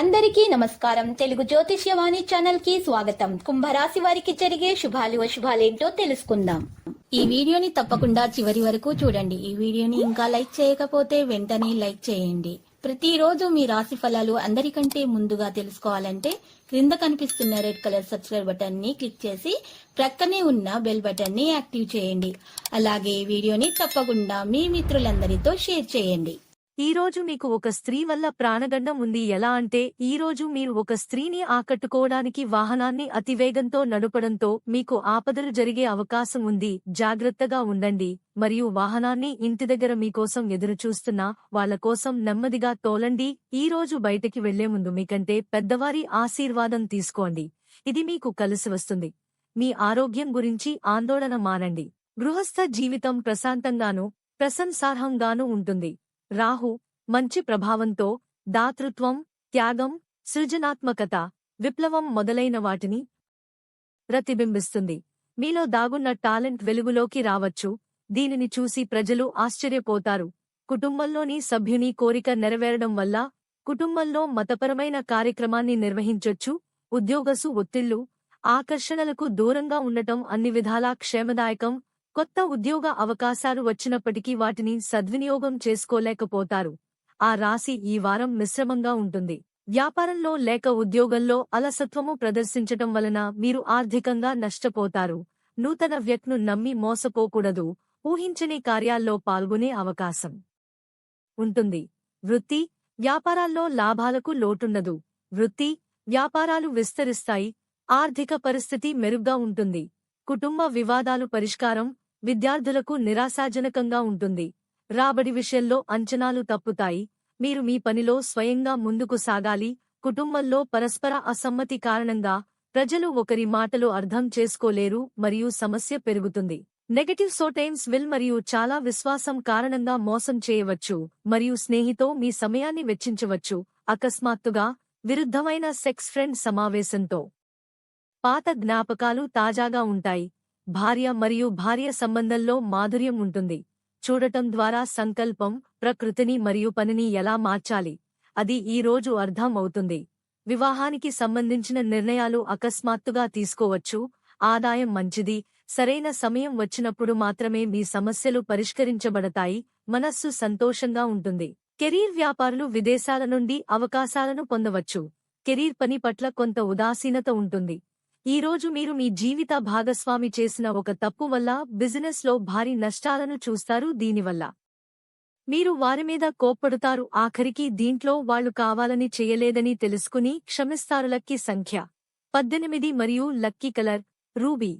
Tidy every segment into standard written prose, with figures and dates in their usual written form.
అందరికీ నమస్కారం. తెలుగు జ్యోతిష్యవాణి ఛానల్ కి స్వాగతం. కుంభరాశి వారికి జరిగే శుభాలు అశుభాలేంటో తెలుసుకుందాం. ఈ వీడియోని తప్పకుండా చివరి వరకు చూడండి. ఈ వీడియోని ఇంకా లైక్ చేయకపోతే వెంటనే లైక్ చేయండి. ప్రతిరోజు మీ రాశి ఫలాలు అందరికంటే ముందుగా తెలుసుకోవాలంటే క్రింద కనిపిస్తున్న రెడ్ కలర్ సబ్స్క్రైబ్ బటన్ ని క్లిక్ చేసి ప్రక్కనే ఉన్న బెల్ బటన్ ని యాక్టివ్ చేయండి. అలాగే ఈ వీడియోని తప్పకుండా మీ మిత్రులందరితో షేర్ చేయండి. ఈ రోజు మీకు ఒక స్త్రీ వల్ల ప్రాణగండం ఉంది. ఎలా అంటే ఈ రోజు మీరు ఒక స్త్రీని ఆకట్టుకోవడానికి వాహనాన్ని అతివేగంతో నడపడంతో మీకు ఆపదలు జరిగే అవకాశం ఉంది. జాగ్రత్తగా ఉండండి. మరియు వాహనాన్ని ఇంటి దగ్గర మీకోసం ఎదురుచూస్తున్నా వాళ్ల కోసం నెమ్మదిగా తోలండి. ఈ రోజు బయటికి వెళ్లే ముందు మీకంటే పెద్దవారి ఆశీర్వాదం తీసుకోండి. ఇది మీకు కలిసి వస్తుంది. మీ ఆరోగ్యం గురించి ఆందోళన మానండి. గృహస్థ జీవితం ప్రశాంతంగానూ ప్రశంసార్హంగానూ ఉంటుంది. రాహు మంచి ప్రభావంతో దాతృత్వం, త్యాగం, సృజనాత్మకత, విప్లవం మొదలైన వాటిని ప్రతిబింబిస్తుంది. మీలో దాగున్న టాలెంట్ వెలుగులోకి రావచ్చు. దీనిని చూసి ప్రజలు ఆశ్చర్యపోతారు. కుటుంబంలోని సభ్యుని కోరిక నెరవేరడం వల్ల కుటుంబంలో మతపరమైన కార్యక్రమాన్ని నిర్వహించొచ్చు. ఉద్యోగసు ఒత్తిళ్లు, ఆకర్షణలకు దూరంగా ఉండటం అన్ని విధాలా క్షేమదాయకం. కొత్త ఉద్యోగ అవకాశాలు వచ్చినప్పటికీ వాటిని సద్వినియోగం చేసుకోలేకపోతారు. ఆ రాశి ఈ వారం మిశ్రమంగా ఉంటుంది. వ్యాపారంలో లేక ఉద్యోగంలో అలసత్వము ప్రదర్శించటం వలన మీరు ఆర్థికంగా నష్టపోతారు. నూతన వ్యక్తిను నమ్మి మోసపోకూడదు. ఊహించని కార్యాల్లో పాల్గొనే అవకాశం ఉంటుంది. వృత్తి, వ్యాపారాల్లో లాభాలకు లోటుండదు. వృత్తి, వ్యాపారాలు విస్తరిస్తాయి. ఆర్థిక పరిస్థితి మెరుగ్గా ఉంటుంది. కుటుంబ వివాదాలు పరిష్కారం. విద్యార్థులకు నిరాశాజనకంగా ఉంటుంది. రాబడి విషయంలో అంచనాలు తప్పుతాయి. మీరు మీ పనిలో స్వయంగా ముందుకు సాగాలి. కుటుంబంలో పరస్పర అసమ్మతి కారణంగా ప్రజలు ఒకరి మాటలు అర్థం చేసుకోలేరు మరియు సమస్య పెరుగుతుంది. నెగటివ్ సోటైమ్స్ విల్ మరియు చాలా విశ్వాసం కారణంగా మోసం చేయవచ్చు మరియు స్నేహితో మీ సమయాన్ని వెచ్చించవచ్చు. అకస్మాత్తుగా విరుద్ధమైన సెక్స్ ఫ్రెండ్ సమావేశంతో పాత జ్ఞాపకాలు తాజాగా ఉంటాయి. భార్య మరియు భార్య సంబంధంలో మాధుర్యం ఉంటుంది. చూడటం ద్వారా సంకల్పం, ప్రకృతిని మరియు పనిని ఎలా మార్చాలి అది ఈ రోజు అర్థం అవుతుంది. వివాహానికి సంబంధించిన నిర్ణయాలు అకస్మాత్తుగా తీసుకోవచ్చు. ఆదాయం మంచిది. సరైన సమయం వచ్చినప్పుడు మాత్రమే మీ సమస్యలు పరిష్కరించబడతాయి. మనస్సు సంతోషంగా ఉంటుంది. కెరీర్ వ్యాపారులు విదేశాల నుండి అవకాశాలను పొందవచ్చు. కెరీర్ పని పట్ల కొంత ఉదాసీనత ఉంటుంది. ఈ రోజు మీరు మీ జీవిత భాగస్వామి చేసిన ఒక తప్పు వల్ల బిజినెస్లో భారీ నష్టాలను చూస్తారు. దీనివల్ల మీరు వారి మీద కోప్పడుతారు. ఆఖరికి దీంట్లో వాళ్లు కావాలని చేయలేదని తెలుసుకుని క్షమిస్తారు. లక్కీ సంఖ్య 18 మరియు లక్కీ కలర్ రూబీ.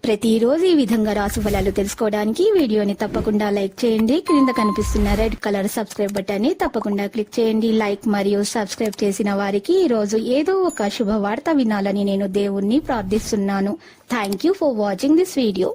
ప్రతిరోజు ఈ విధంగా రాశి ఫలాలు తెలుసుకోవడానికి వీడియోని తప్పకుండా లైక్ చేయండి. క్రింద కనిపిస్తున్న రెడ్ కలర్ సబ్స్క్రైబ్ బటన్ ని తప్పకుండా క్లిక్ చేయండి. లైక్ మరియు సబ్స్క్రైబ్ చేసిన వారికి ఈ రోజు ఏదో ఒక శుభవార్త వినాలని నేను దేవుణ్ణి ప్రార్థిస్తున్నాను. Thank you for watching this video.